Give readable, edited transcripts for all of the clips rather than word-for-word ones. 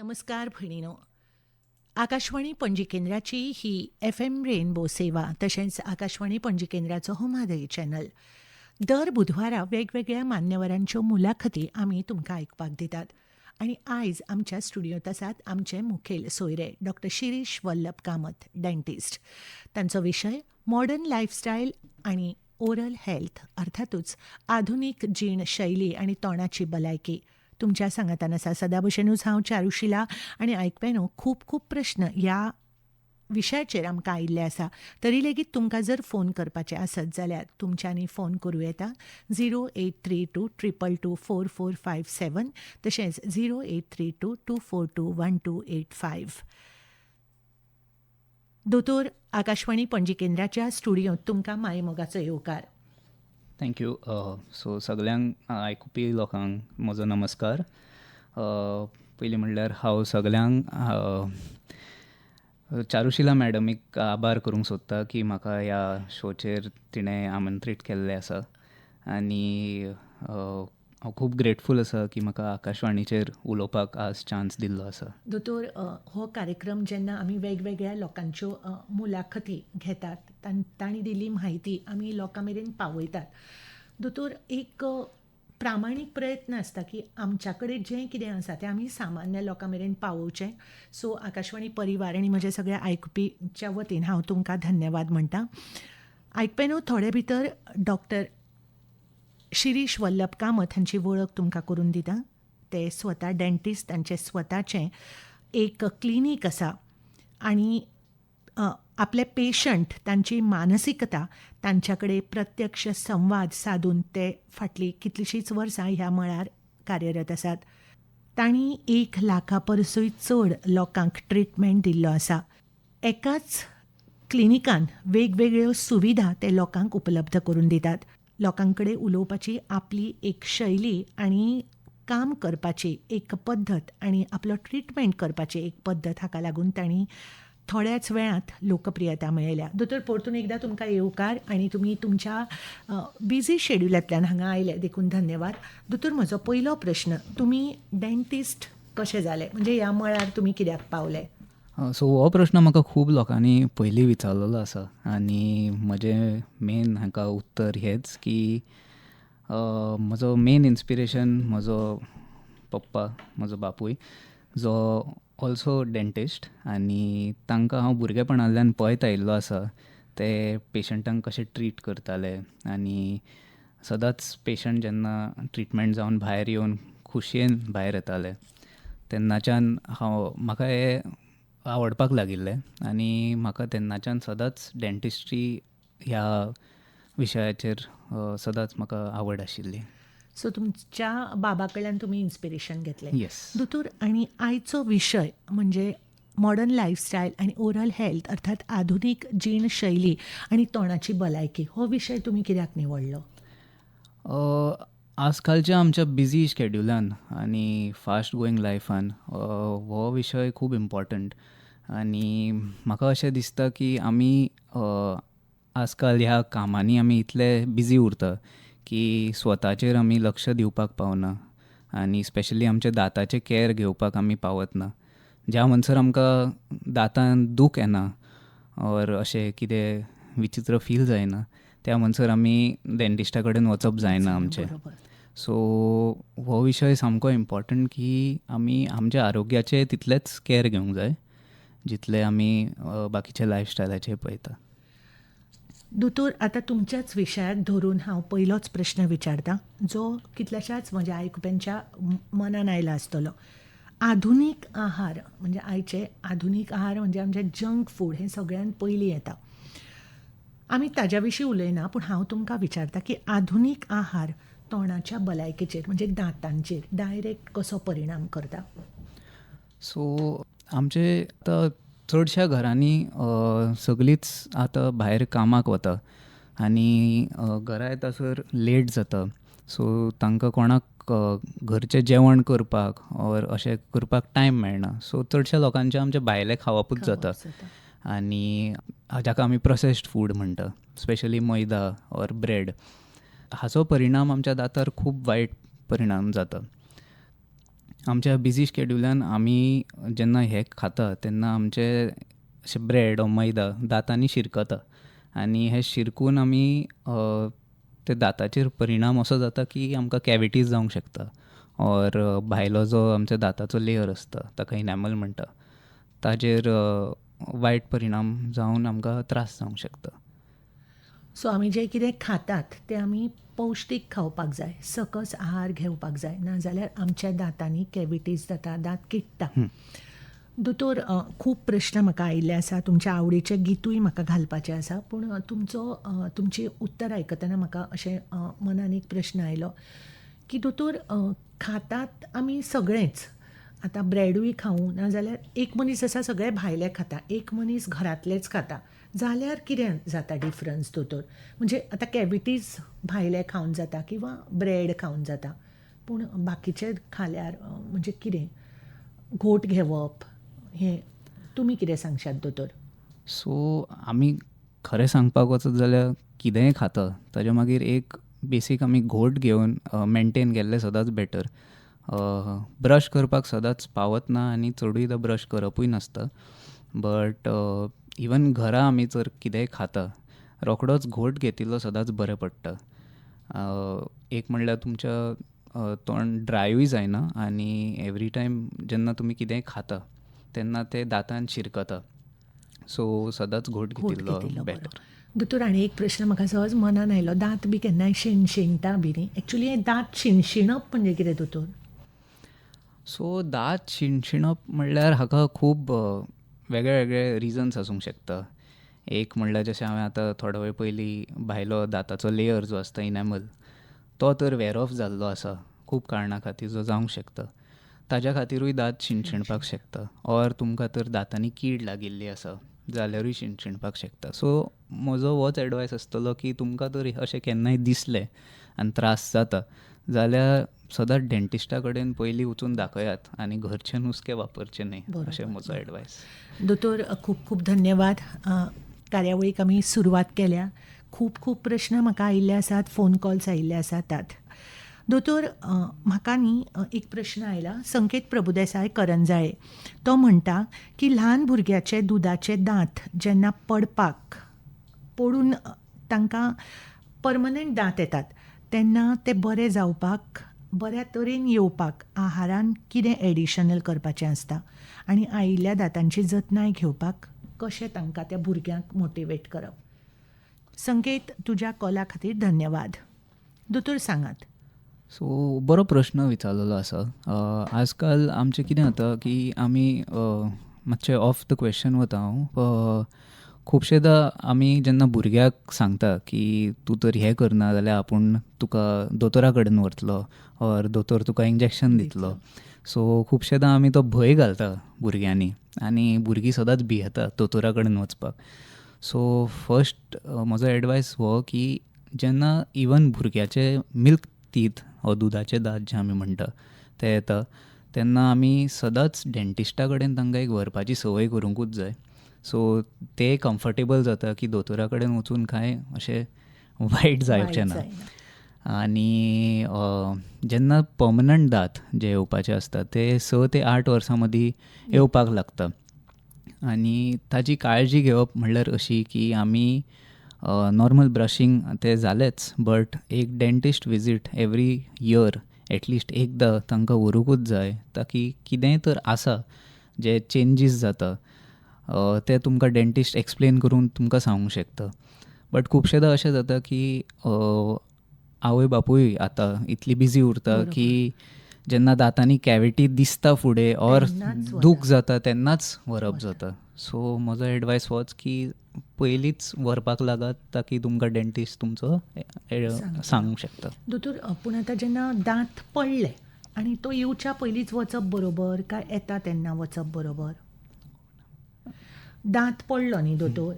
नमस्कार भयणीनो. आकाशवाणी पणजी केंद्राची ही FM rainbow सेवा तशेंच आकाशवाणी पणजी केंद्राचो हो म्हादय चॅनल. दर बुधवारा वेगवेगळ्या मान्यवरांच्यो मुलाखती आमी तुमकां आयकपाक दितात. आनी आयज आमच्या स्टुडियोंत आसात आमचे मुखेल सोयरे डॉक्टर शिरीष वल्लभ कामत, डेंटिस्ट. तांचो विशय मॉडर्न लायफस्टायल आनी ओरल हेल्थ, अर्थातूच आधुनीक जीण शैली आनी तोंडाची भलायकी. तुमच्या सांगातान आसा सदा भशेनूच हांव चारुशिला आनी आयकप्यानो खूब खूब प्रश्न ह्या विशयाचेर आमकां आयिल्ले आसा. तरी लेगीत तुमकां जर फोन करपाचे आसत जाल्यार तुमच्यांनी फोन करूं येता 0832224457 तशेंच 0832242125. दोतोर, आकाशवाणी पणजी केंद्राच्या स्टुडियोंत तुमकां मायेमोगाचो येवकार. थँक्यू. सो सगल्यांक आयकुपी लोकांक म्हजो नमस्कार. पयलीं म्हणल्यार हांव सगल्यांक चारुशिला मॅडमीक आभार करूंक सोदता की म्हाका ह्या शोचेर तिणें आमंत्रीत केल्लें आसा. आनी हांव खूब ग्रेटफूल आसा की म्हाका आकाशवाणीचेर उलोवपाक आज चान्स दिल्लो आसा. दोतोर, हो कार्यक्रम जेन्ना आमी वेगवेगळ्या लोकांच्यो मुलाखती घेतात, तांणी दिल्ली म्हायती आमी लोकां मेरेन पावयतात. दोतोर, एक प्रामाणीक प्रयत्न आसता की आमच्या कडेन जें कितें आसा तें आमी सामान्य लोकां मेरेन पावोवचें. सो आकाशवाणी परिवार आनी म्हज्या सगळ्या आयकुपीच्या वतीन हांव तुमकां धन्यवाद म्हणटां. आयकप्यानो, थोडे भितर डॉक्टर शिरीष वल्लभ कामत हांची वळख तुमकां करून दिता. ते स्वता डेंटिस्ट, तांचें स्वताचें एक क्लिनीक आसा आनी आपले पेशंट, तांची मानसिकता तांच्या कडेन प्रत्यक्ष संवाद सादून ते फाटलीं कितलींशींच वर्सां ह्या मळार कार्यरत आसात. तांणी 1 लाखा परसूय चड लोकांक ट्रिटमेंट दिल्लो आसा. एकाच क्लिनिकान वेगवेगळ्यो सुविधा ते लोकांक उपलब्ध करून दितात. लोकां कडेन उलोवपाची आपली एक शैली आनी काम करपाची एक पद्दत आनी आपलो ट्रिटमेंट करपाची एक पद्दत, हाका लागून तांणी थोड्याच वेळांत लोकप्रियता मेळयल्या. दोतोर, परतून एकदां तुमकां येवकार आनी तुमी तुमच्या बिजी शेड्युलांतल्यान हांगा आयले देखून धन्यवाद. दोतोर, म्हजो पयलो प्रश्न, तुमी डेंटिस्ट कशें जाले, म्हणजे ह्या मळार तुमी कित्याक पावले? सो हो प्रश्न म्हाका खूब लोकांनी पयलीं विचारलेलो आसा आनी म्हजें मेन हाका उत्तर हेंच की म्हजो मेन इन्स्पिरेशन म्हजो पप्पा, म्हजो बापूय, जो ऑल्सो डेंटिस्ट. आनी तांकां हांव भुरगेपणांतल्यान पळयत आयिल्लो आसा ते पेशंटांक कशें ट्रीट करताले. आनी सदांच पेशंट जेन्ना ट्रिटमेंट जावन भायर येवन खुशयेन भायर येताले तेन्नाच्यान म्हाका हें आवडपाक लागिल्लें आनी म्हाका तेन्नाच्यान सदांच डेंटिस्ट्री ह्या विशयाचेर सदांच म्हाका आवड आशिल्ली. सो तुमच्या बाबा कडल्यान तुमी इन्स्पिरेशन घेतलें. येस. दोतोर, आनी आयचो विशय म्हणजे मॉडर्न लायफस्टायल आनी ओरल हेल्थ, अर्थात आधुनीक जीण शैली आनी तोंडाची भलायकी, हो विशय तुमी कित्याक निवडलो? आजकालच्या आमच्या बिजी शेड्युलान आनी फास्ट गोईंग लायफान हो विशय खूब इम्पॉर्टंट. आनी म्हाका अशें दिसता की आमी आजकाल ह्या कामांनी आमी इतले बिजी उरता की स्वताचेर आमी लक्ष दिवपाक पावना आनी स्पेशली आमच्या दांताचें कॅर घेवपाक आमी पावत ना. ज्या म्हणसर आमकां दांतान दूख येना ऑर अशें कितें विचित्र फील जायना त्या म्हणसर आमी डेंटिस्टा कडेन वचप जायना आमचें. सो हो विशय सामको इम्पॉर्टंट की आमी आमच्या आरोग्याचें तितलेंच कॅर घेवंक जाय जितलें आमी बाकीच्या लायफस्टायलाचेर पळयता. दोतोर, आतां तुमच्याच विशयाक धरून हांव पयलोच प्रश्न विचारतां, जो कितल्याशाच म्हज्या आयकुप्यांच्या मनान आयला आसतलो. आधुनीक आहार म्हणजे आयचे आधुनीक आहार म्हणजे आमचें जंक फूड हें सगळ्यान पयलीं येता. आमी ताज्या विशीं उलयना, पूण हांव तुमकां विचारतां की आधुनीक आहार तोंडाच्या भलायकेचेर म्हणजे दांतांचेर डायरेक्ट कसो परिणाम करता? सो आमचे आतां चडश्या घरांनी सगळींच आतां भायर कामाक वता आनी घरा येतासर लेट जाता. सो तांकां कोणाक घरचें जेवण करपाक ऑर अशें करपाक टायम मेळना. सो चडश्या लोकांचें आमचें भायलें खावपूच जाता आनी जाका आमी प्रोसेस्ड फूड म्हणटा, स्पेशली मैदा ऑर ब्रेड. हाचो परिणाम आमच्या दांतार खूब वायट परिणाम जाता. आमच्या बिझी शेड्युलान आमी जेन्ना हें खाता तेन्ना आमचे अशें ब्रेड वा मैदा दांतांनी शिरकता आनी हें शिरकून आमी ते दांताचेर परिणाम असो जाता की आमकां कॅविटीज जावंक शकता ऑर भायलो जो आमच्या दांताचो लेयर आसता ताका इनॅमल म्हणटा ताजेर वायट परिणाम जावन आमकां त्रास जावंक शकता. सो आमी जें कितें खातात तें आमी पौश्टीक खावपाक जाय, सकस आहार घेवपाक जाय, नाजाल्यार आमच्या दांतांनी कॅविटीज जाता, दांत किडटा. दोतोर, खूब प्रश्न म्हाका आयिल्ले आसा, तुमच्या आवडीचें गितूय म्हाका घालपाचें आसा, पूण तुमची उत्तर आयकतना म्हाका अशें मनान एक प्रश्न आयलो की दोतोर, खातात आमी सगळेंच, आतां ब्रेडूय खावं नाजाल्यार एक मनीस आसा सगळें भायलें खाता, एक मनीस घरांतलेंच खाता, जाल्यार कितें जाता डिफरन्स दोतोर? म्हणजे आतां कॅविटीज भायले खावन जाता किंवा ब्रेड खावन जाता, पूण बाकीचे खाल्यार म्हणजे कितें घोट घेवप, हें तुमी कितें सांगशात दोतोर? सो आमी खरें सांगपाक वचत जाल्यार कितेंय खाता ताजे मागीर एक बेसीक आमी घोट घेवन मेंटेन केल्लें सदांच बेटर. ब्रश करपाक सदांच पावत ना आनी चडूयदां ब्रश करपूय नासता, बट इवन घरा आमी जर कितेंय खाता रोखडोच घोट घेतिल्लो सदांच बरें पडटा. एक म्हणल्यार तुमच्या तोंड ड्रायूय जायना आनी एवरी टायम जेन्ना तुमी कितेंय खाता तेन्ना तें दांतान शिरकता, सो सदांच घोट घेतिल्लो घेतिल्लो बरो. बेटर. दोतोर, आनी एक प्रश्न म्हाका सहज मनान आयलो, दांत बी केन्नाय शिणशिणटा बी न्ही, एक्चुली हें दांत शिणशिणप म्हणजे कितें दोतोर? सो दांत शिणशिणप म्हणल्यार हाका खूब वेगळे वेगळे रिजन्स आसूंक शकता. एक म्हणल्यार जशें हांवें आतां थोडो वेळ पयलीं भायलो दांताचो लेयर जो आसता इनॅमल तो तर वेर ऑफ जाल्लो आसा खूब कारणां खातीर, जो जावंक शकता, ताज्या खातीरूय दांत शिणशिणपाक शकता. ऑर तुमकां तर दांतांनी कीड लागिल्ली आसा जाल्यारूय शिणशिणपाक शकता. सो म्हजो होच एडवायस आसतलो की तुमकां तर अशें केन्नाय दिसलें आनी त्रास जाता जाल्यार सदांच डेंटिस्टा कडेन पयलीं वचून दाखयात आनी घरचें नुस्तें वापरचें न्ही, अशें म्हजो एडवायस. दोतोर, खूब खूब धन्यवाद. कार्यावळीक आमी सुरवात केल्या. खूब खूब प्रश्न म्हाका आयिल्ले आसात, फोन कॉल्स आयिल्ले आसात. दोतोर, म्हाका न्ही एक प्रश्न आयला संकेत प्रभुदेसाय करंजाळे. तो म्हणटा की ल्हान भुरग्याचे दुदाचे दांत जेन्ना पडून तांकां परमनंट दांत येतात तेन्ना ते बरे जावपाक, बऱ्या तरेन येवपाक आहारान कितें एडिशनल करपाचें आसता आनी आयिल्ल्या दांतांची जतनाय घेवपाक कशें तांकां त्या भुरग्यांक मोटिवेट करप? संकेत, तुज्या कॉला खातीर धन्यवाद. दोतोर, सांगात. सो बरो प्रश्न विचारलेलो आसा. आजकाल आमचें कितें जाता की आमी मातशें ऑफ द क्वेश्चन वता हांव. खुबशेदां आमी जेन्ना भुरग्याक सांगता की तूं तर हें करना जाल्यार आपूण तुका दोतोरा कडेन व्हरतलो ऑर दोतोर तुका इंजेक्शन दितलो. सो खुबशेदां आमी तो भंय घालता भुरग्यांनी आनी भुरगीं सदांच भियेता दोतोरा कडेन वचपाक. सो फर्स्ट म्हजो एडवायस हो की जेन्ना इवन भुरग्याचे मिल्क टीथ वा दुदाचे दांत जे आमी म्हणटा ते येता तेन्ना आमी सदांच डेंटिस्टा कडेन तांकां एक व्हरपाची संवय करूंकूच जाय. सो ते कम्फर्टेबल जाता की दोतोरा कडेन वचून कांय अशें वायट जावचें ना. आनी जेन्ना पर्मनंट दांत जे येवपाचे आसता ते 6 ते 8 वर्सां मदीं येवपाक लागता आनी ताजी काळजी घेवप म्हणल्यार अशी की आमी नॉर्मल ब्रशींग ते जालेंच, बट एक dentist visit every year at least एकदां तांकां व्हरूंकूच जाय, ताकी कितेंय तर आसा जे चेंजीस जाता ते तुमकां डेंटिस्ट एक्सप्लेन करून तुमकां सांगूंक शकता. बट खुबशेदां अशें जाता की आवय बापूय आतां इतली बिजी उरता की जेन्ना दांतांनी कॅविटी दिसता फुडें ऑर दूख जाता तेन्नाच व्हरप जाता. सो म्हजो एडवायस होच की पयलींच व्हरपाक लागात ताकी तुमकां डेंटिस्ट तुमचो सांगूंक शकता. दोतोर, पूण आतां जेन्ना दांत पडले आनी तो येवच्या पयलींच वचप बरोबर काय येता तेन्ना वचप बरोबर? दांत पडलो न्ही दोतोर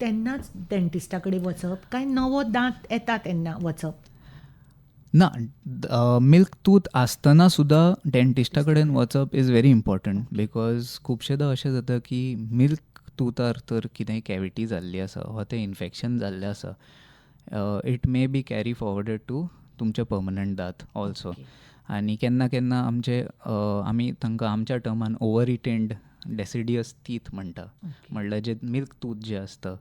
तेन्नाच डेंटिस्टा कडेन वचप काय नवो दांत येता तेन्ना वचप? ना, मिल्क टूथ आसतना सुद्दां डेंटिस्टा कडेन वचप इज व्हेरी इम्पॉर्टंट बिकॉज खुबशेदां अशें जाता की मिल्क टूथार तर कितेंय कॅविटी जाल्ली आसा वा तें इन्फेक्शन जाल्लें आसा, it may be carry forwarded to तुमचे पर्मनंट दांत ऑल्सो. आनी केन्ना केन्ना आमी तांकां आमच्या टर्मान ओवर रिटेन्ड डेसिडियस टीथ म्हणटा. म्हणल्यार जे मिल्क टूथ जे आसता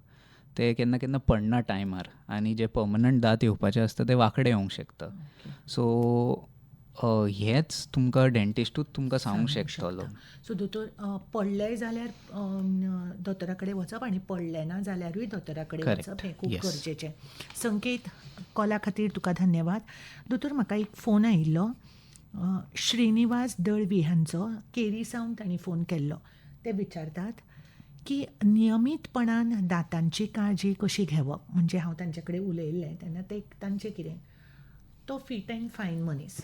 ते केन्ना केन्ना पडना टायमार आनी जे पर्मनंट दांत येवपाचे आसता ते वांकडे येवंक शकता. सो हेंच तुमकां डेंटिस्टूच तुमकां सांगूंक शकतलो. सो दोतोर पडलें जाल्यार दोतोरा कडेन वचप आनी पडलें ना जाल्यारूय दोतोरा कडेन Correct. वचप हें खूब Yes. गरजेचें. संकेत, कॉला खातीर तुका धन्यवाद. दोतोर, म्हाका एक फोन आयिल्लो श्रीनिवास दळवी हांचो. केरी सावन तांणी फोन केल्लो. ते विचारतात की नियमीतपणान दांतांची काळजी कशी घेवप. म्हणजे हांव तांचे कडेन उलयल्लें तेन्ना तांचें कितें, तो फीट एंड फायन मनीस,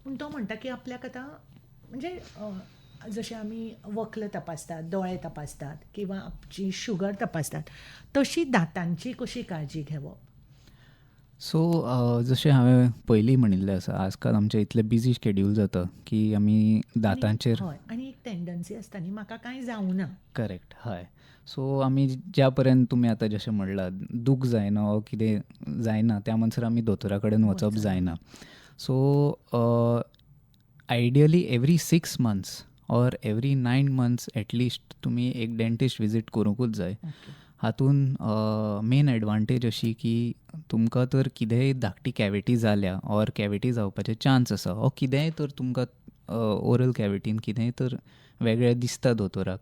पूण तो म्हणटा की आपल्याक आतां म्हणजे जशें आमी वखल तपासतात, दोळे तपासतात किंवा आमची शुगर तपासतात, तशी दांतांची कशी काळजी घेवप. सो जशें हांवें पयलीं म्हणिल्लें आसा, आजकाल आमचें इतलें बिजी शेड्यूल जाता की आमी दांतांचेर हय, आनी एक टेंडन्सी आसता न्ही, म्हाका कांय जावं ना. करेक्ट, हय. सो आमी ज्या पर्यंत तुमी आतां जशें म्हणलां दूख जायना वो कितें जायना त्या म्हणसर आमी दोतोरा कडेन वचप जायना. So ideally every 6 months or every 9 months at least तुमी एक डेंटिस्ट विजीट करूंकूच जाय. हातून मेन एडवांटेज अशी की तुमकां तर कितेंय धाकटी कॅविटी जाल्या ऑर कॅविटी जावपाचे चान्स आसा, वो कितेंय तर तुमकां ओरल कॅविटीन कितेंय तर वेगळें दिसता दोतोराक,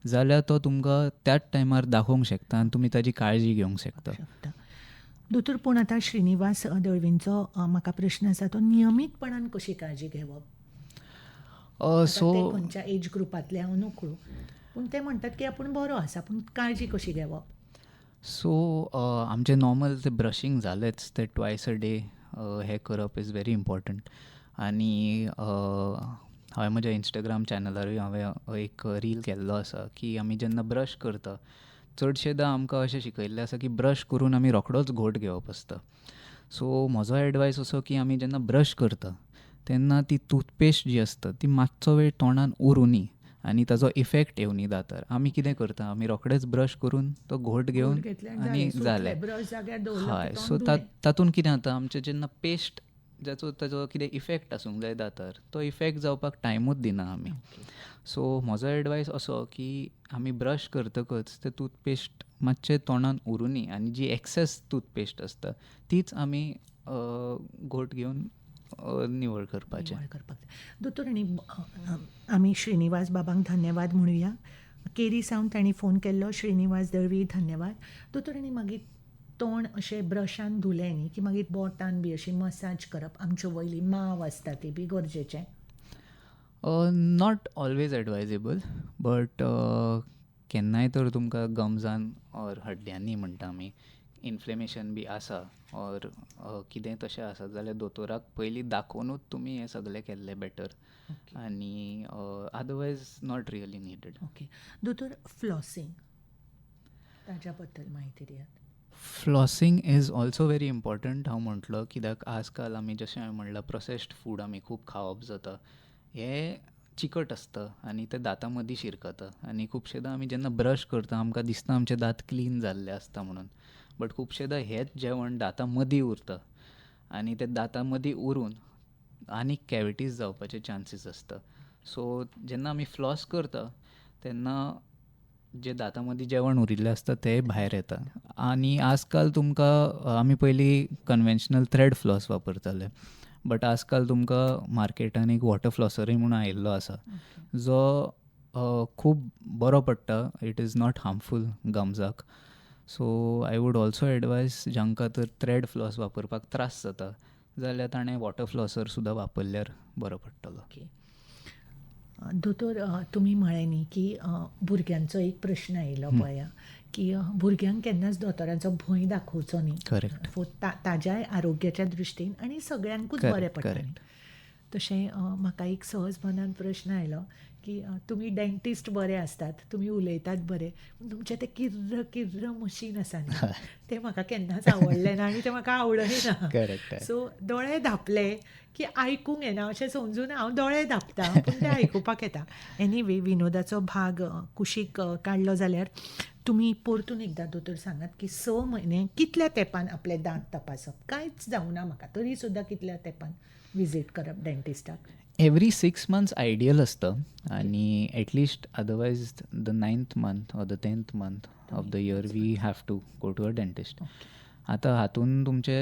जाल्यार तो तुमकां त्याच टायमार दाखोवंक शकता आनी तुमी ताजी काळजी घेवंक शकता. दोतोर, पूण आतां श्रीनिवास दळवींचो म्हाका प्रश्न आसा, तो नियमीतपणान कशी काळजी घेवप. सो ते खंयच्या एज ग्रुपांतले हांव नोकळो, पूण ते म्हणटात की आपूण बरो आसा, पूण काळजी कशी घेवप. आमचें नॉर्मल तें ब्रशींग जालेंच, तें ट्वायस अ डे हें करप इज व्हेरी इम्पॉर्टंट. आनी हांवें म्हज्या इंस्टाग्राम चॅनलारूय हांवें एक रील केल्लो आसा की आमी जेन्ना ब्रश करता चडशेदां आमकां अशें शिकयल्लें आसा की ब्रश करून आमी रोखडोच घोट घेवप आसता. सो म्हजो एडवायस असो की आमी जेन्ना ब्रश करता तेन्ना ती टूथपेस्ट जी आसता ती मातसो वेळ तोंडान उरूं न्ही आनी ताजो इफेक्ट येवं न्ही दांतार. आमी कितें करता, आमी रोखडेच ब्रश करून तो घोट घेवन आनी जालें. हय, सो तातूंत कितें जाता, आमचें जेन्ना पेस्ट ताजो कितें इफेक्ट आसूंक जाय दांतार, तो इफेक्ट जावपाक टायमूच दिना आमी. सो म्हजो एडवायस असो की आमी ब्रश करतकच तें टूथपेस्ट मातशें तोंडान उरूं न्ही आनी जी एक्सेस टूथपेस्ट आसता तीच आमी घोट घेवन निवळ करपाचें. दोतोर, आनी आमी श्रीनिवास बाबांक धन्यवाद म्हणुया. केरी सावन तांणी फोन केल्लो. श्रीनिवास दळवी, धन्यवाद. दोतोर, आनी मागीर तोंड अशें ब्रशान धुलें न्ही की मागीर बोटान बी अशी मसाज करप, आमच्यो वयली मांव आसता ती बी गरजेचें. नॉट ऑलवेज एडवायजेबल, बट केन्नाय तर तुमकां गम्जान ऑर हड्ड्यांनी म्हणटा आमी इन्फ्लेमेशन बी आसा ऑर कितें तशें आसा जाल्यार दोतोराक पयलीं दाखोवनूच तुमी हें सगळें केल्लें बेटर. आनी अदरवायज नॉट रियली निडीड. ओके दोतोर, फ्लॉसींग ताज्या बद्दल म्हायती दियात. फ्लॉसींग इज ऑल्सो व्हेरी इम्पॉर्टंट. हांव म्हटलो कित्याक आजकाल आमी जशें हांवें म्हणलां प्रोसेस्ड फूड आमी खूब खावप जाता. हें चिकट आसता आनी ते दांतां मदीं शिरकता आनी खुबशेदां आमी जेन्ना ब्रश करता आमकां दिसता आमचे दांत क्लीन जाल्ले आसता म्हणून, बट खुबशेदां हेंच जेवण दांतां मदीं उरता आनी ते दांतां मदीं उरून आनीक कॅविटीज जावपाचे चान्सीस आसता. सो जेन्ना आमी फ्लॉस करता तेन्ना जे दांतां मदीं जेवण उरिल्लें आसता तें भायर येता. आनी आजकाल तुमकां आमी पयलीं कन्वेन्शनल थ्रेड फ्लॉस वापरताले, बट आजकाल तुमकां मार्केटान एक वॉटर फ्लॉसरूय म्हणून आयिल्लो आसा जो खूब बरो पडटा. इट इज नॉट हार्मफूल गम्जाक. So I would also advise जांकां तर थ्रेड फ्लॉस वापरपाक त्रास जाता जाल्यार ताणें वॉटर फ्लॉसर सुद्दां वापरल्यार बरो पडटलो. ओके दोतोर, तुमी म्हळें न्ही की भुरग्यांचो एक प्रश्न आयिल्लो पळया की भुरग्यांक केन्नाच दोतोराचो भंय दाखोवचो न्ही. करेक्ट. ताज्याय आरोग्याच्या दृश्टीन आनी सगळ्यांकूच बरें पडटा. तशें म्हाका एक सहज मनान प्रश्न आयलो की तुमी डेंटिस्ट बरे आसतात, तुमी उलयतात बरे, पूण तुमचें तें किर्र किर्र मशीन आसा न्ही तें म्हाका केन्नाच आवडलें ना आनी तें म्हाका आवडूंय ना. सो दोळे धांपले की आयकूंक येना अशें समजून हांव दोळे धांपतां पूण तें आयकुपाक येता. एनीवे, विनोदाचो भाग कुशीक काडलो जाल्यार तुमी परतून एकदां दोतोर सांगात की 6 म्हयने कितल्या तेंपान आपले दांत तपासप. कांयच जावना म्हाका तरी सुद्दां कितल्या तेंपान विजीट करप डेंटिस्टाक? एव्हरी 6 मंथ्स आयडियल असतं आणि at least otherwise the 9th month or the 10th month of the year we have to go to a dentist. आतां हातून तुमचे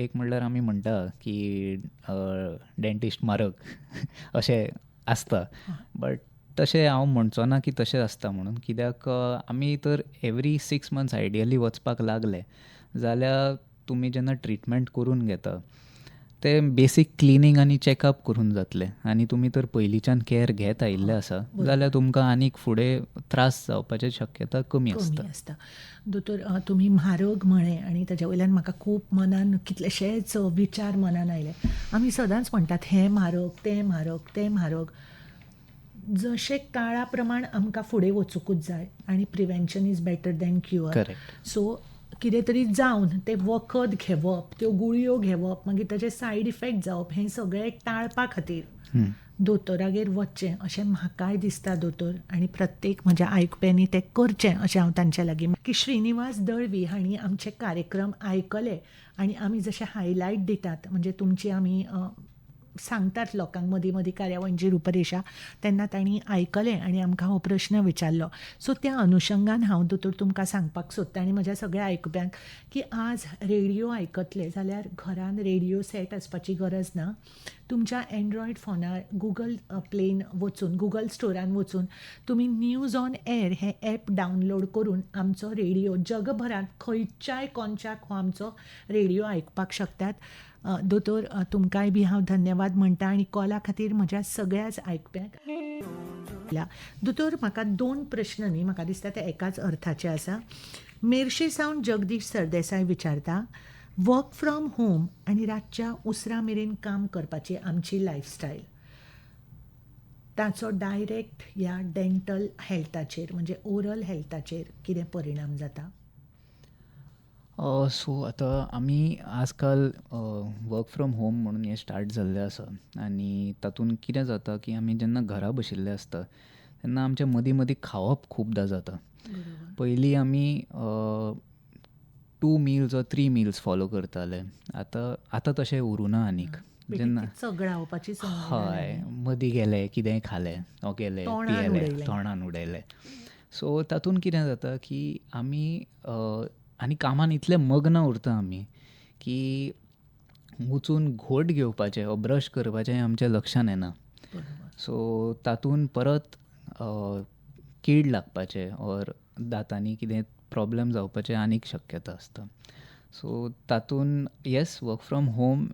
एक म्हणल्यार आमी म्हणटा की डेंटिस्ट म्हारग अशें आसता, बट तशें हांव म्हणचो ना की तशें आसता म्हणून, कित्याक आमी तर एव्हरी 6 मंथ्स आयडियली वचपाक लागले जाल्यार तुमी जेन्ना ट्रिटमेंट करून घेता तें बेसीक क्लिनींग आनी चॅकअप करून जातलें आनी तुमी तर पयलींच्यान कॅर घेत आयिल्ले आसा जाल्यार तुमकां आनीक फुडें त्रास जावपाची शक्यता कमी आसता. कमी आसता. दोतोर, तुमी म्हारग म्हळें आनी ताच्या वयल्यान म्हाका खूब मनान कितलेशेच विचार मनान आयले. आमी सदांच म्हणटात हें म्हारग, तें म्हारग, तें म्हारग. जशें काळा प्रमाण आमकां फुडें वचूंकूच जाय आनी prevention is better than cure. Correct. So कितें तरी जावन तें वखद घेवप, त्यो गुळयो घेवप, मागीर ताचे सायड इफेक्ट जावप, हें सगळें टाळपा खातीर दोतोरागेर वचचें अशें म्हाकाय दिसता दोतोर, आनी प्रत्येक म्हज्या आयकप्यांनी तें करचें अशें हांव तांच्या लागीं. की श्रीनिवास दळवी हांणी आमचे कार्यक्रम आयकले आनी आमी जशे हायलायट दितात, म्हणजे तुमची आमी सांगतात लोकांक मदीं मदीं कार्यावळींची रुपरेशा, तेन्ना तांणी आयकलें आनी आमकां हो प्रश्न विचारलो. सो त्या अनुशंगान हांव दोतोर तुमकां सांगपाक सोदतां आनी म्हज्या सगळ्या आयकप्यांक की आज रेडिओ आयकतले जाल्यार घरान रेडिओ सेट आसपाची गरज ना. तुमच्या एंड्रॉयड फोनार गुगल प्लेन वचून, गुगल स्टोरान वचून तुमी न्यूज ऑन एअर हें ॲप डावनलोड करून आमचो रेडिओ जगभरांत खंयच्याय कोनशाक हो आमचो रेडिओ आयकपाक शकतात. दोतोर, तुमकांय बी हांव धन्यवाद म्हणटा आनी कॉला खातीर म्हज्या सगळ्याच आयकप्यांक. दोतोर, म्हाका 2 प्रश्न न्ही, म्हाका दिसता ते एकाच अर्थाचे आसा. मेर्शे सावन जगदीश सरदेसाय विचारता, वर्क फ्रॉम होम आनी रातच्या उसरा मेरेन काम करपाची आमची लायफस्टायल, ताचो डायरेक्ट ह्या डेंटल हेल्थाचेर म्हणजे ओरल हेल्थाचेर कितें परिणाम जाता? सो आतां आमी आजकाल वर्क फ्रॉम होम म्हणून हें स्टार्ट जाल्लें आसा आनी तातूंत कितें जाता की आमी जेन्ना घरा बशिल्ले आसता तेन्ना आमचें मदीं मदीं खावप खूबदां जाता. पयलीं आमी 2 मील्स ऑर 3 मील्स फॉलो करताले. आतां तशें उरूना आनीक. जेन्ना चगडावपाची हय, मदीं गेले कितेंय खालें वा गेले पियेले, तोंडान उडयलें. सो तातूंत कितें जाता की आमी आनी कामान इतले मग्न उरता आमी की वचून घोट घेवपाचें वा ब्रश करपाचें आमच्या लक्षान येना. सो तातूंत परत कीड लागपाचें ऑर दांतांनी कितें प्रॉब्लेम जावपाचें आनीक शक्यता आसता. सो तातूंत येस, वर्क फ्रॉम होम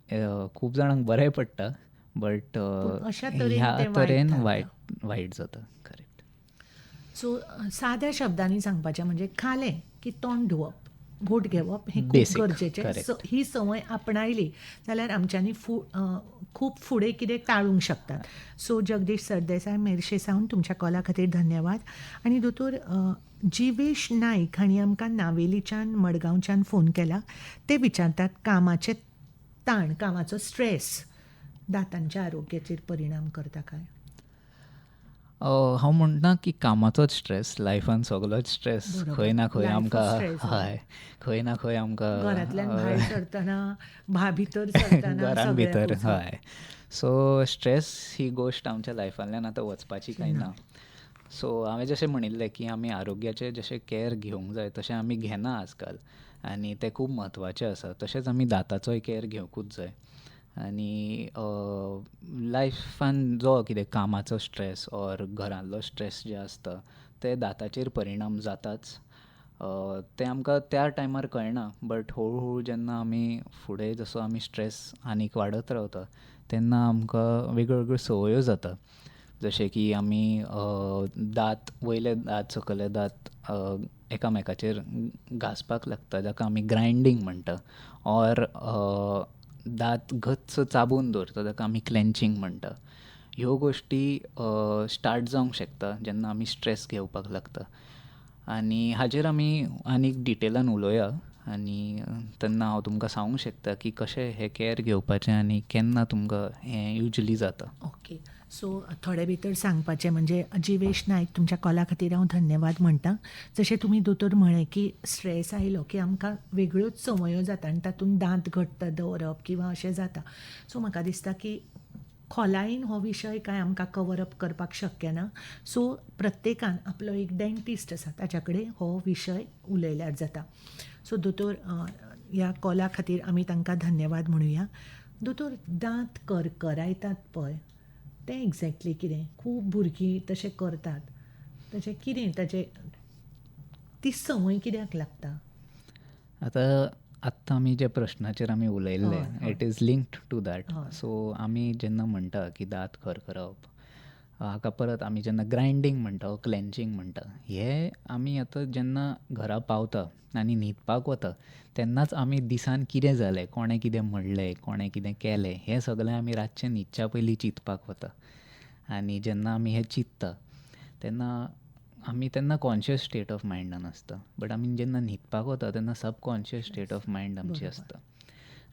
खूब जाणांक बरें पडटा, बट ह्या तरेन वायट जाता. करेक्ट. सो साद्या शब्दांनी सांगपाचें म्हणजे खालें की तोंड धुवप, घोट घेवप हें खूब गरजेचें. ही संवय आपणायली जाल्यार आमच्यांनी खूब फुडें कितें टाळूंक शकतात. सो जगदीश सरदेसाय मेर्शे सावन तुमच्या कॉला खातीर धन्यवाद. आनी दोतोर, जिवेश नायक हांणी आमकां नावेलीच्यान मडगांवच्यान फोन केला. ते विचारतात कामाचे ताण, कामाचो स्ट्रेस दांतांच्या आरोग्याचेर परिणाम करता काय? हांव म्हणना की कामाचोच स्ट्रेस, लायफान सगळोच स्ट्रेस खंय ना खंय आमकां, हय, खंय ना खंय आमकां घरांतल्यान भायर सरतना भितर सरतना घरान भितर, हय. सो स्ट्रेस ही गोश्ट आमच्या लायफांतल्यान आतां वचपाची काय ना. सो हांवें जशें म्हणिल्लें की आमी आरोग्याचें जशें कॅर घेवंक जाय तशें आमी घेना आजकाल आनी तें खूब म्हत्वाचें आसा. तशेंच आमी दांताचोय कॅर घेवंकूच जाय. आनी लायफान जो कितें कामाचो स्ट्रेस ऑर घरांतलो स्ट्रेस जे आसता ते दांताचेर परिणाम जाताच. तें आमकां त्या टायमार कळना, बट हळू जेन्ना आमी फुडें जसो आमी स्ट्रेस आनीक वाडत रावता तेन्ना आमकां वेगळ्यो वेगळ्यो संवयो जाता. जशें की आमी वयले दांत सकयले दांत एकामेकाचेर घांसपाक लागता, जाका आमी ग्रायंडींग म्हणटा, ऑर दांत घच्च चाबून दवरता जाका आमी क्लेंचिंग म्हणटा. ह्यो गोश्टी स्टार्ट जावंक शकता जेन्ना आमी स्ट्रेस घेवपाक लागता. आनी हाजेर आमी आनीक डिटेलान उलोवया आनी तेन्ना हांव तुमकां सांगूंक शकता की कशें हें कॅर घेवपाचें आनी केन्ना तुमकां हें युजली जाता. ओके. सो थोडे भितर सांगपाचें म्हणजे जिवेश नायक तुमच्या कॉला खातीर हांव धन्यवाद म्हणटां. जशें तुमी दोतोर म्हळें की स्ट्रेस आयलो की आमकां वेगळ्योच संवयो जाता आनी तातूंत दांत घट्ट दवरप किंवा अशें जाता. सो म्हाका दिसता की खोलायेन हो विशय कांय आमकां कवर अप करपाक शक्य ना. सो प्रत्येकान आपलो एक डेंटिस्ट आसा ताच्या कडेन हो विशय उलयल्यार जाता. सो दोतोर ह्या कॉला खातीर आमी तांकां धन्यवाद म्हणुया. दोतोर दांत करकरायतात पळय तें एक्झॅक्टली कितें? खूब भुरगीं तशें करतात. ताचें कितें ताचें ती संवय कित्याक लागता? आत्तां आमी जे प्रश्नाचेर आमी उलयल्ले, हय, हय. It is linked to that. हय. सो आमी जेन्ना म्हणटा की दांत खरखरप, हाका परत आमी जेन्ना ग्रायंडींग म्हणटा वा क्लेंचिंग म्हणटा, हे आमी आतां जेन्ना घरा पावता आनी न्हिदपाक वता तेन्नाच आमी दिसान कितें जालें, कोणें कितें म्हणलें, कोणें कितें केलें, हें सगळें आमी रातचें न्हिदच्या पयलीं चिंतपाक वता. आनी जेन्ना आमी हें चिंतता तेन्ना आमी तेन्ना कॉन्शियस स्टेट ऑफ मायंडान आसता. बट आमी जेन्ना न्हिदपाक वता तेन्ना सबकॉन्शियस स्टेट ऑफ मायंड आमची आसता.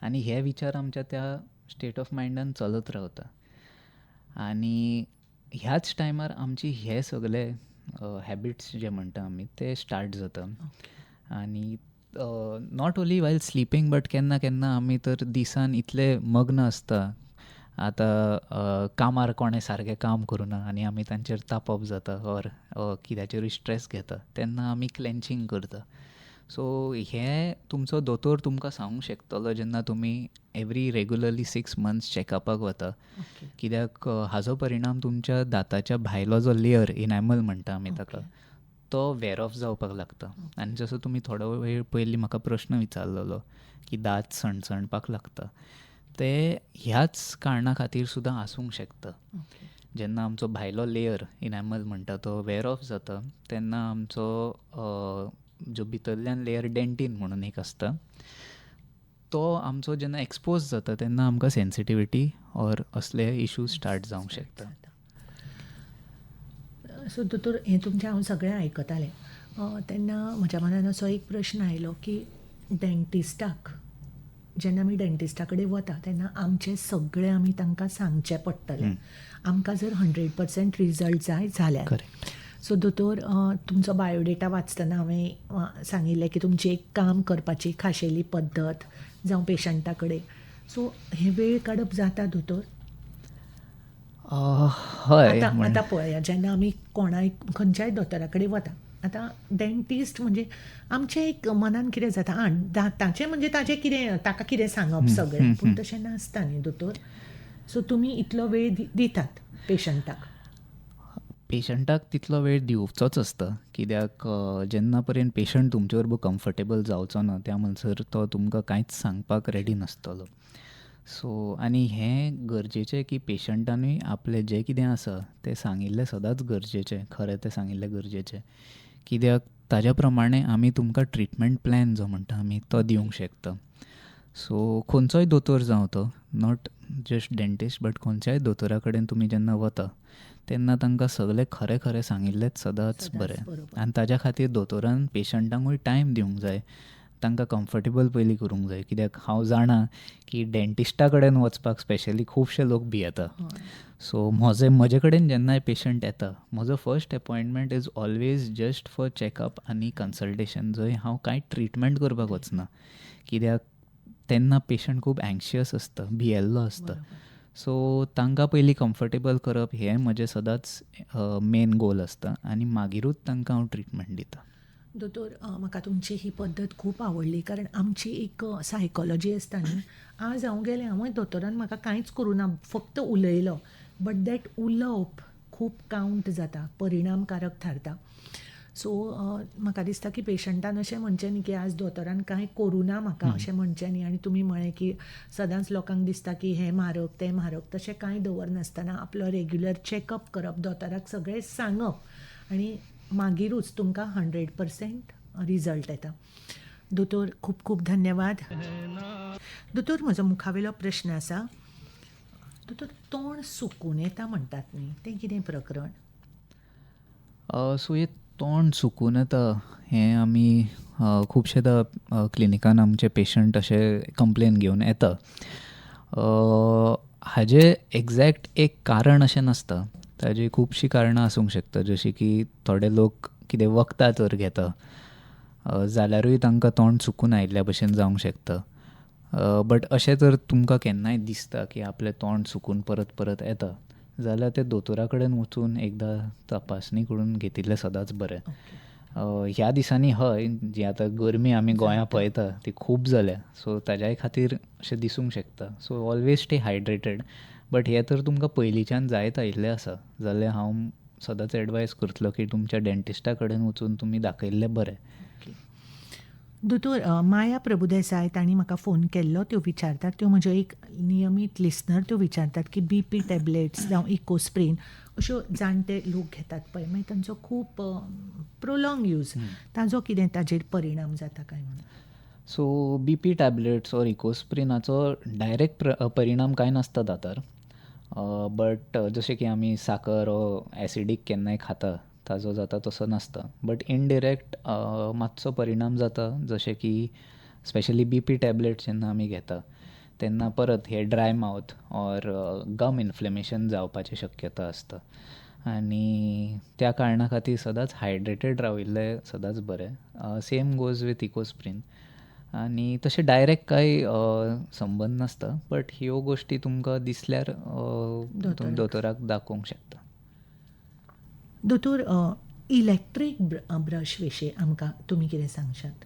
आनी हे विचार आमच्या त्या स्टेट ऑफ मायंडान चलत रावता. आनी ह्याच टायमार आमची हे सगळे हॅबिट्स जे म्हणटा आमी ते स्टार्ट जाता. आनी not only while sleeping but केन्ना केन्ना आमी तर दिसान इतले मग्न आसता. आतां कामार कोणें सारकें काम करुना आनी आमी तांचेर तापप जाता ऑर कित्याचेरूय स्ट्रेस घेता तेन्ना आमी क्लेंचिंग करता. सो हें तुमचो दोतोर तुमकां सांगूंक शकतलो जेन्ना तुमी एवरी रेगुलरली 6 months चॅकअपाक वता. ओके. कित्याक हाचो परिणाम तुमच्या दांताच्या भायलो जो लेयर इनॅमल म्हणटा आमी ताका तो वेर ऑफ जावपाक लागता. आनी जसो तुमी थोडो वेळ पयलीं म्हाका प्रश्न विचारलेलो की दांत सणसणपाक लागता, ते ह्याच कारणा खातीर सुद्दां आसूंक शकता. ओके. जेन्ना आमचो भायलो लेयर इनॅमल म्हणटा तो वेर ऑफ जाता तेन्ना आमचो जो भितरल्यान लेयर डेंटीन म्हणून एक आसता तो आमचो जेन्ना एक्सपोज जाता तेन्ना आमकां सेन्सिटिविटी ऑर असले इश्यूज स्टार्ट जावंक शकता. सो दोतोर हें तुमचें हांव सगळें आयकतालें. तेन्ना म्हज्या मनान असो एक प्रश्न आयलो की डेंटिस्टाक जेन्ना आमी डेंटिस्टा कडेन वता तेन्ना आमचें सगळें आमी तांकां सांगचें पडटलें. आमकां जर 100% रिजल्ट जाय जाल्यार. करेक्ट. सो दोतोर तुमचो बायोडेटा वाचतना हांवें सांगिल्लें की तुमची एक काम करपाची खाशेली पद्दत जावं पेशंटा कडेन. सो हें वेळ काडप जाता दोतोर? हय. आतां पळया जेन्ना आमी कोणाय खंयच्याय दोतोरा कडेन वता आतां डेंटिस्ट म्हणजे आमचें एक मनान कितें जाता दांताचें म्हणजे ताचें कितें ताका कितें सांगप सगळें पूण तशें नासता न्ही दोतोर. सो तुमी इतलो वेळ दितात पेशंटाक? पेशंटाक तितलो वेळ दिवचोच आसता कित्याक जेन्ना पर्यंत पेशंट तुमचे बरोबर कम्फर्टेबल जावचो ना त्या म्हणसर तो तुमकां कांयच सांगपाक रेडी नासतलो. सो आनी हें गरजेचें की पेशंटानूय आपलें जें कितें आसा तें सांगिल्लें सदांच गरजेचें, खरें तें सांगिल्लें गरजेचें. कित्याक ताज्या प्रमाणें आमी तुमकां ट्रिटमेंट प्लॅन जो म्हणटा आमी तो दिवंक शकता. सो खंयचोय दोतोर जावं तो, नॉट जस्ट डेंटिस्ट बट खंयच्याय दोतोरा कडेन तुमी जेन्ना वता तेन्ना तांकां सगळें खरें खरें सांगिल्लेंच सदांच बरें. आनी ताज्या खातीर दोतोरान पेशंटांकूय टायम दिवंक जाय, तांकां कम्फर्टेबल पयलीं करूंक जाय. कित्याक हांव जाणां की डेंटिस्टा कडेन वचपाक स्पेशली खुबशे लोक भियेता. सो म्हजे कडेन जेन्नाय पेशंट येता म्हजो first appointment is always just for checkup आनी कन्सल्टेशन, जंय हांव कांय ट्रिटमेंट करपाक वचना. कित्याक तेन्ना पेशंट खूब एंग्शियस आसता, भियेल्लो आसता. सो तांकां पयलीं कम्फर्टेबल करप हें म्हजें सदांच मेन गोल आसता आनी मागीरूच तांकां हांव ट्रिटमेंट दिता. दोतोर म्हाका तुमची ही पद्दत खूब आवडली कारण आमची एक सायकॉलॉजी आसता न्ही. आज हांव गेलें हांवूय दोतोरान म्हाका कांयच करूं ना, फक्त उलयलो. बट दॅट उलोवप खूब कावंट जाता, परिणामकारक थारता. सो म्हाका दिसता की पेशंटान अशें म्हणचें न्ही की आज दोतोरान कांय करूं ना म्हाका अशें म्हणचें न्ही. आनी तुमी म्हळें की सदांच लोकांक दिसता की हें म्हारग तें म्हारग, तशें कांय दवरनासतना आपलो रेग्युलर चॅकअप करप, दोतोराक सगळें सांगप आनी मागीरूच तुमकां 100% रिजल्ट येता. दोतोर खूब खूब धन्यवाद. दोतोर म्हजो मुखावेलो प्रश्न आसा. दोतोर तोंड सुकून येता म्हणटात न्ही, तें कितें प्रकरण? सो हें तोंड सुकून येता हें आमी खुबशेदां क्लिनिकान आमचे पेशंट अशे कंप्लेन घेवन येता. हाजें एक्झॅक्ट एक कारण अशें नासता. ताजी खुबशीं कारणां आसूंक शकता, जशी की थोडे लोक कितें वखदां तर घेता, जाल्यारूय तांकां तोंड सुकून आयिल्ल्या भशेन जावंक शकता. बट अशें जर तुमकां केन्नाय दिसता की आपलें तोंड सुकून परत परत येता, जाल्यार तें दोतोरा कडेन वचून एकदां तपासणी करून घेतिल्लें सदांच बरें. ओके. ह्या दिसांनी हय, जी आतां गरमी आमी गोंया जाता. पळयता ती खूब जाल्या, सो ताज्याय खातीर अशें दिसूंक शकता. So always stay hydrated. But हें तर तुमकां पयलींच्यान जायत आयिल्लें आसा जाल्यार हांव सदांच एडवायस करतलो की तुमच्या डेंटिस्टा कडेन वचून तुमी दाखयल्लें बरें. ओके. दोतोर माया प्रभुदेसाय तांणी म्हाका फोन केल्लो. त्यो विचारतात, त्यो म्हज्यो एक नियमीत लिसनर. त्यो विचारतात की BP टॅबलेट्स जावं इकोस्प्रीन अश्यो जाणटे लोक घेतात पळय, मागीर तांचो खूब प्रोलॉंग यूज, ताजो कितें ताजेर परिणाम जाता काय म्हणून? सो BP टॅबलेट्स ऑर इकोस्प्रिनाचो डायरेक्ट परिणाम कांय नासता दातार. बट जशें की आमी साकर ओ एसिडीक केन्नाय खाता ताजो जाता तसो नासता. बट इनडिरेक्ट मातसो परिणाम जाता, जशें की स्पेशली BP टॅबलेट्स जेन्ना आमी घेता तेन्ना परत हे ड्राय मावथ ऑर गम इन्फ्लेमेशन जावपाची शक्यता आसता. आनी त्या कारणा खातीर सदांच हायड्रेटेड राविल्लें सदांच बरें. Same goes with Ecosprin. आनी तशें डायरेक्ट कांय संबंद नासता, बट ह्यो गोश्टी तुमकां दिसल्यार तुमी दोतोराक दाखोवंक शकता. दोतोर इलेक्ट्रीक ब्रश विशीं आमकां तुमी कितें सांगशात?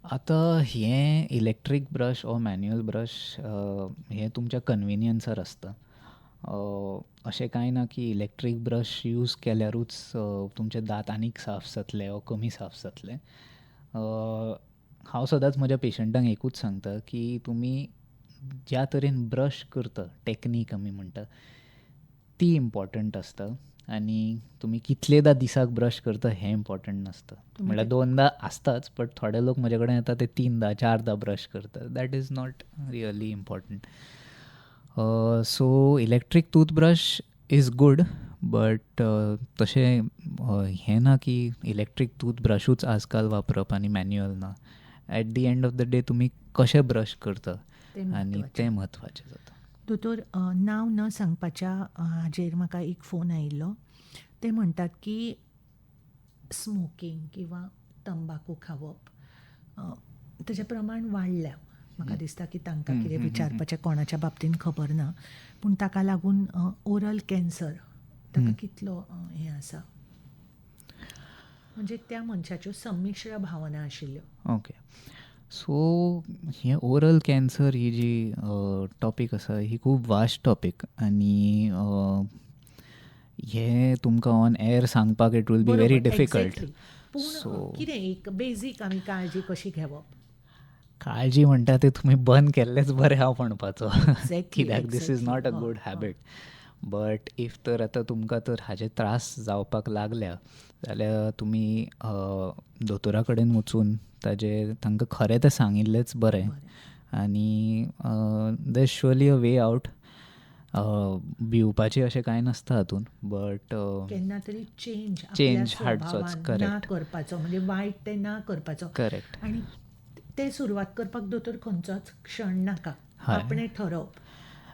आतां हें इलेक्ट्रीक ब्रश ओ मॅन्युअल ब्रश हें तुमच्या कन्विनियन्सार आसता. अशें कांय ना की इलेक्ट्रीक ब्रश यूज केल्यारूच तुमचे दांत आनीक साफ जातले ओ कमी साफ जातले. हांव सदांच म्हज्या पेशंटांक एकूच सांगता की तुमी ज्या तरेन ब्रश करता, टॅक्नीक आमी म्हणटा, ती इम्पॉर्टंट आसता. आनी तुमी कितलेदां दिसाक ब्रश करता हें इम्पॉर्टंट नासता. म्हणल्यार 2दा आसताच, बट थोडे लोक म्हजे कडेन येता ते 3दा 4दा ब्रश करता. That is not really important. So electric toothbrush is good, but तशें हें ना की इलेक्ट्रीक टूथब्रशूच आजकाल वापरप आनी मॅन्युअल ना. At the end of the day तुमी कशें ब्रश करता आनी तें म्हत्वाचें जाता. दोतोर नांव न सांगपाच्या हाजेर म्हाका एक फोन आयिल्लो. ते म्हणटात की स्मोकींग किंवा तंबाखू खावप ताचें प्रमाण वाडल्या. म्हाका दिसता की तांकां कितें विचारपाचें कोणाच्या बाबतीन खबर ना, पूण ताका लागून ओरल कॅन्सर ताका कितलो हें आसा, म्हणजे त्या मनशाच्यो संमिश्र भावना आशिल्ल्यो. ओके. सो हें ओरल कॅन्सर ही जी टॉपीक आसा ही खूब वास्ट टॉपीक. आनी हें तुमकां ऑन एअर सांगपाक it will be very difficult. पूण कितें एक बेजीक आमी काळजी कशी घेवप? काळजी म्हणटा ते तुमी बंद केल्लेच बरें हांव म्हणपाचो. कित्याक this is not a good habit. But if तर आतां तुमकां तर हाचे त्रास जावपाक लागल्या जाल्यार तुमी दोतोरा कडेन वचून तांकां खरें तें सांगिल्लेंच बरें. आनी देर श्युअरली अ वे आवट. भिवपाचें अशें कांय नासता हातून, बट केन्ना तरी चेंज हाडचोच. ना करपाचो, म्हणजे वायट तें ना करपाचो. करेक्ट. आनी ते सुरवात करपाक दोतोर खंयचोच क्षण नाका, आपणें ठरवप.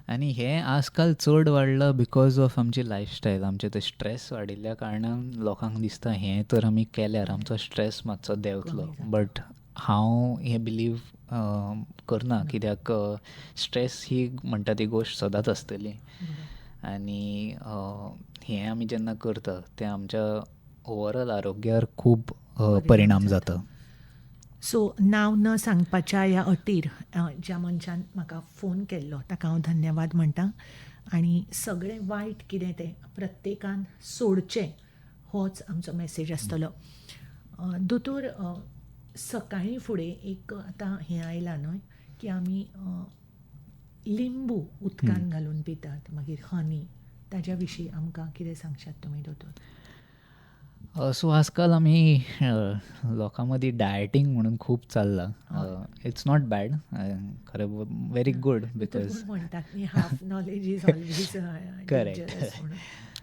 आनी हें आजकाल चड वाडलां बिकॉज ऑफ आमची लायफस्टायल. आमचें तें स्ट्रेस वाडिल्ल्या कारणान लोकांक दिसता हें तर आमी केल्यार आमचो स्ट्रेस मातसो देंवतलो. बट हांव हें बिलीव करना, कित्याक स्ट्रेस ही म्हणटा ती गोश्ट सदांच आसतली. आनी हें आमी जेन्ना करता तें आमच्या ओवरऑल आरोग्यार खूब परिणाम जाता. सो नांव न सांगपाच्या ह्या अटीर ज्या मनशान म्हाका फोन केल्लो ताका हांव धन्यवाद म्हणटां. आनी सगळें वायट कितें तें प्रत्येकान सोडचें होच आमचो मॅसेज आसतलो. दोतोर सकाळीं फुडें एक आतां हें आयलां न्हय की आमी लिंबू उदकान घालून पितात, मागीर हनी, ताज्या विशीं आमकां कितें सांगशात तुमी दोतोर? सो आजकाल आमी लोकां मदीं डायटींग म्हणून खूब चल्लां. इट्स नॉट बॅड, खरें व्हेरी गूड, बिकॉज म्हणटात न्ही half knowledge is always correct.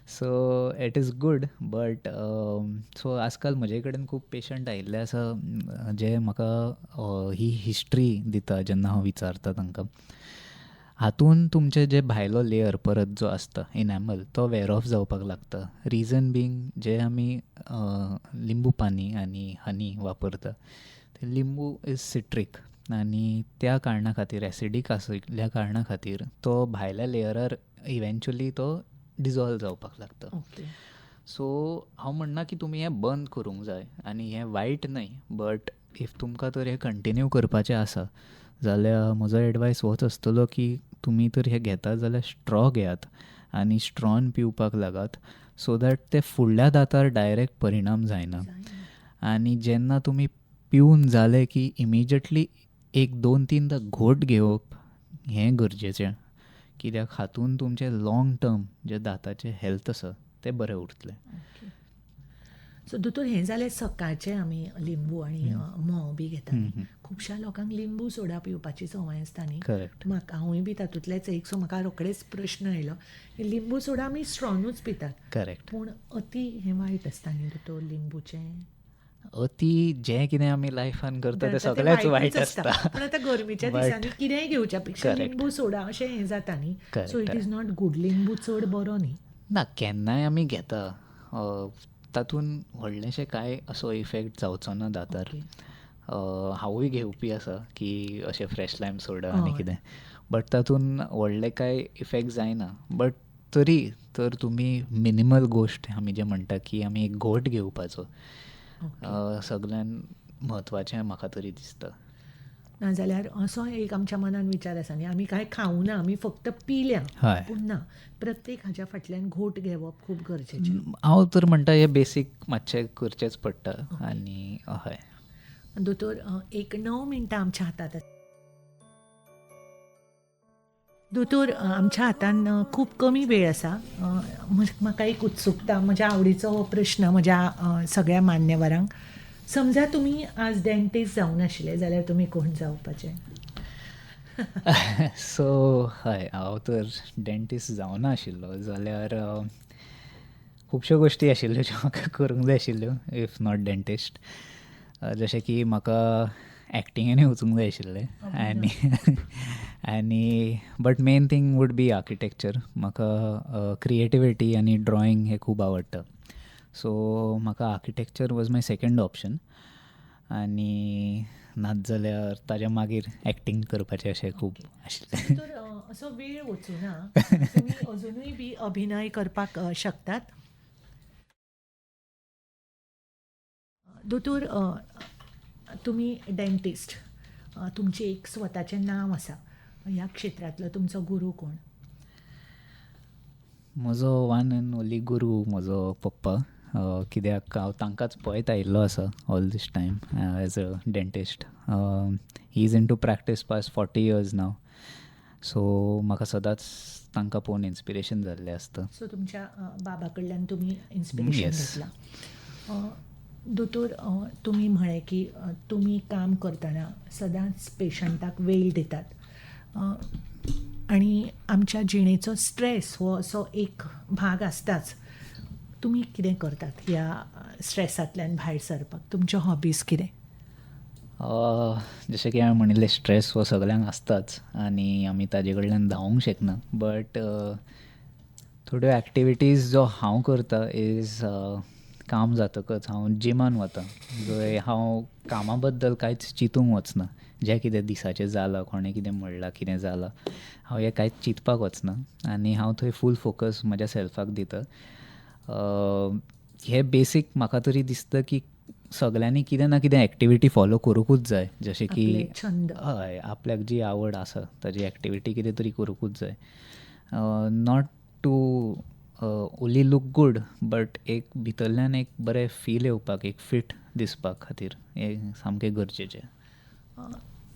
So it is good, but so आजकाल म्हजे कडेन खूब पेशंट आयिल्ले आसा जे म्हाका ही हिस्ट्री दिता जेन्ना हांव विचारता तांकां. हातून तुमचे जे भायलो लेयर परत जो आसता इनॅमल तो वेअर ऑफ जावपाक लागता. रिजन बींग जे आमी लिंबू पानी आनी हनी वापरता ते लिंबू इज सिट्रीक आनी त्या कारणा खातीर एसिडीक आशिल्ल्या कारणा खातीर तो भायल्या लेयरार इवेंच्युअली तो डिजॉल्व जावपाक लागता. ओके. सो हांव म्हणना की तुमी हें बंद करूंक जाय आनी हें वायट न्हय, बट इफ तुमकां तर हें कंटिन्यू करपाचें आसा जाल्यार म्हजो एडवायस होच आसतलो की तुमी तर हें घेतात जाल्यार स्ट्रॉ घेयात आनी स्ट्रॉन पिवपाक लागात सो दॅट ते फुडल्या दांतार डायरेक्ट परिणाम जायना. आनी जेन्ना तुमी पिवन जाले की इमिजिएटली 1-2-3 घोट घेवप हें गरजेचें, कित्याक हातून तुमचें लाँग टर्म जे दांताचें हेल्थ आसा तें बरें उरतलें. ओके. सो दोतोर हें जालें सकाळचें आमी लिंबू आनी म्होंव बी घेतात. खुबश्या लोकांक लिंबू सोडा पिवपाची संवय आसता न्ही. करेक्ट. म्हाका हांवूय बी तातूंतलेच एक, सो म्हाका रोखडेच प्रश्न आयलो. लिंबू सोडा आमी स्ट्रॉनूच पितात, करेक्ट. पूण अती हें वायट आसता न्ही दोतोर लिंबूचें. अती जें कितें आमी लायफान करता तें ते सगळेंच वायट वायटूच आसता. पूण आतां गरमेच्या But- दिसांनी कितेंय घेवच्या पेक्षा Correct. लिंबू सोडा अशें हें जाता न्ही. Correct, so it is not good. लिंबू चड बरो न्ही. ना, केन्नाय आमी घेता तातून व्हडलेंशें कांय असो इफेक्ट जावचो ना दांतार. ओके. हांवूय घेवपी आसा की अशें फ्रेश लायम सोडा आनी हय. कितें, बट तातून व्हडलें कांय इफेक्ट जायना. बट तरी तर तुमी मिनिमल गोश्ट आमी जें म्हणटा की आमी एक घोट घेवपाचो सगळ्यान म्हत्वाचें म्हाका तरी दिसता. नाजाल्यार असो एक आमच्या मनान विचार आसा न्ही, आमी कांय खावूं ना, आमी फक्त पिल्या. हय. पूण ना, प्रत्येक हाच्या फाटल्यान घोट घेवप खूब गरजेचें. हांव तर म्हणटा हें बेसीक मातशें करचेंच पडटा आनी हय. दोतोर 9 मिनटां आमच्या हातांत आसा. दोतोर आमच्या हातान खूब कमी वेळ आसा. म्हाका एक उत्सुकता, म्हज्या आवडीचो हो प्रश्न म्हज्या सगळ्या मान्यवरांक. समजा तुमी आज डेंटिस्ट जावं नाशिल्ले जाल्यार तुमी कोण जावपाचे? सो हय, हांव तर डेंटिस्ट जावना आशिल्लो जाल्यार खुबश्यो गोश्टी आशिल्ल्यो ज्यो म्हाका करूंक जाय आशिल्ल्यो इफ नॉट डेंटिस्ट. जशें की म्हाका एक्टिंगेनूय वचूंक जाय आशिल्लें आनी but main thing would be architecture. म्हाका क्रिएटिविटी आनी ड्रॉइंग हें खूब आवडटा. सो म्हाका architecture was my second option आनी नाच जाल्यार ताज्या मागीर एक्टिंग करपाचें अशें खूब आशिल्लें. तर असो वेळ वचूं ना, तुमी अजुनूय बी अभिनय करपाक शकतात. दोतोर तुमी डेंटिस्ट, तुमचें एक स्वताचें नांव आसा. ह्या क्षेत्रांतलो तुमचो गुरू कोण? म्हजो वन एंड ओन्ली गुरू म्हजो पप्पा, कित्याक हांव तांकांच पळयत आयिल्लो आसा all these time as a dentist. He is into practice past 40 years now. So म्हाका सदांच तांकां पळोवन इन्स्पिरेशन जाल्लें आसता. सो तुमच्या बाबा कडल्यान तुमी इन्स्पिरेशन Yes. घेतलां. दोतोर तुमी म्हळें की तुमी काम करतना सदांच पेशंटाक वेळ दितात आनी आमच्या जिणेचो स्ट्रेस हो असो एक भाग आसताच. तुमी कितें करतात ह्या स्ट्रेसांतल्यान भायर सरपाक? तुमच्यो हॉबीज कितें? जशें की हांवें म्हणिल्लें स्ट्रेस हो सगळ्यांक आसताच आनी आमी ताजे कडल्यान धांवूंक शकना. बट थोड्यो एक्टिविटीज जो हांव करता इज काम जातकच हांव जिमान वता, जंय हांव कामा बद्दल कांयच चिंतूंक वचना. जें कितें दिसाचें जालां, कोणें कितें म्हणलां, कितें जालां, हांव हें कांयच चिंतपाक वचना आनी हांव थंय फूल फोकस म्हज्या सेल्फाक दिता. हें बेसीक म्हाका तरी दिसता की सगळ्यांनी कितें ना कितें एक्टिविटी फॉलो करूंकूच जाय. जशें की आपले छंद. हय, आपल्याक जी आवड आसा ताजी एक्टिविटी कितें तरी करूंकूच जाय. Not to only look good, but एक भितरल्यान एक बरें फील येवपाक, एक फिट दिसपाक खातीर हें सामकें गरजेचें.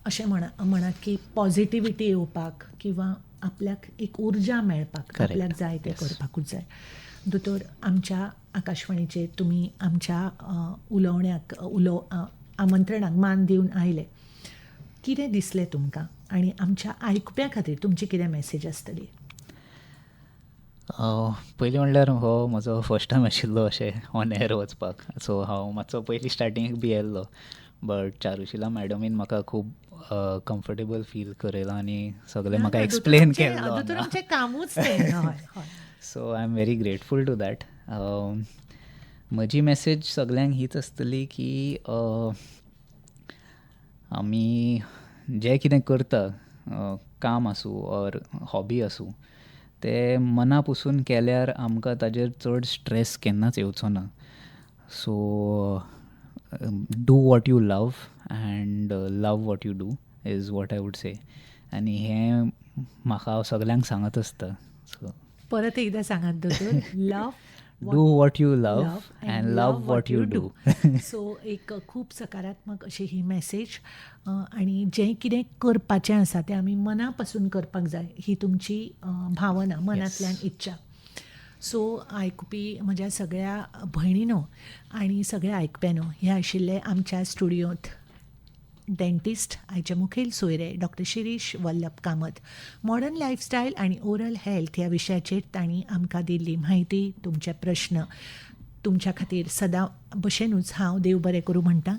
अशें म्हणात की पॉझिटिव्हिटी येवपाक किंवा आपल्याक एक उर्जा मेळपाक Correct. आपल्याक जाय तें Yes. करपाकूच जाय. दोतोर, आमच्या आकाशवाणीचेर तुमी आमच्या उलोवण्याक आमंत्रणाक मान दिवन आयले. कितें दिसलें तुमकां आनी आमच्या आयकप्या खातीर तुमची कितें मॅसेज आसतली? पयलीं म्हणल्यार हो म्हजो फर्स्ट टायम आशिल्लो अशें ऑन एअर वचपाक. सो हांव मातसो पयलीं स्टार्टींग बी येल्लो, बट चारुशिला मॅडमीन म्हाका खूब कम्फर्टेबल फील करयलां आनी सगळें ना, म्हाका ना, एक्सप्लेन दोतोर केल्लो आमचें हांगा. कामूच तें. हय हय. So I am very grateful to that. म्हजी मॅसेज सगल्यांक हीच आसतली की आमी जें कितें करता, काम आसूं ऑर हॉबी आसूं, तें मना पसून केल्यार आमकां ताजेर चड स्ट्रेस केन्नाच येवचो ना. So do what you love and love what you do is what I would से. आनी हें म्हाका हांव सगल्यांक सांगत आसता. सो परत एकदा सांगात दोतोर. Love do what you love love and love what you do. So एक खूब सकारात्मक अशी ही मेसेज. आणि जें कितें करपाचें आसा तें आमी मना पासून करपाक जाय ही तुमची भावना, मनांतल्यान इच्छा. सो आयकुपी म्हज्या सगळ्या भयणींनो आनी सगळ्या आयकप्यांनो, हे आशिल्ले आमच्या स्टुडियोंत डेंटिस्ट आयचे मुखेल सोयरे doctor Shirish Vallabh Kamat. Modern lifestyle आनी ओरल हेल्थ ह्या विशयाचेर तांणी आमकां दिल्ली म्हायती, तुमचे प्रश्न, तुमच्या खातीर सदां भशेनूच हांव देव बरें करूं म्हणटां.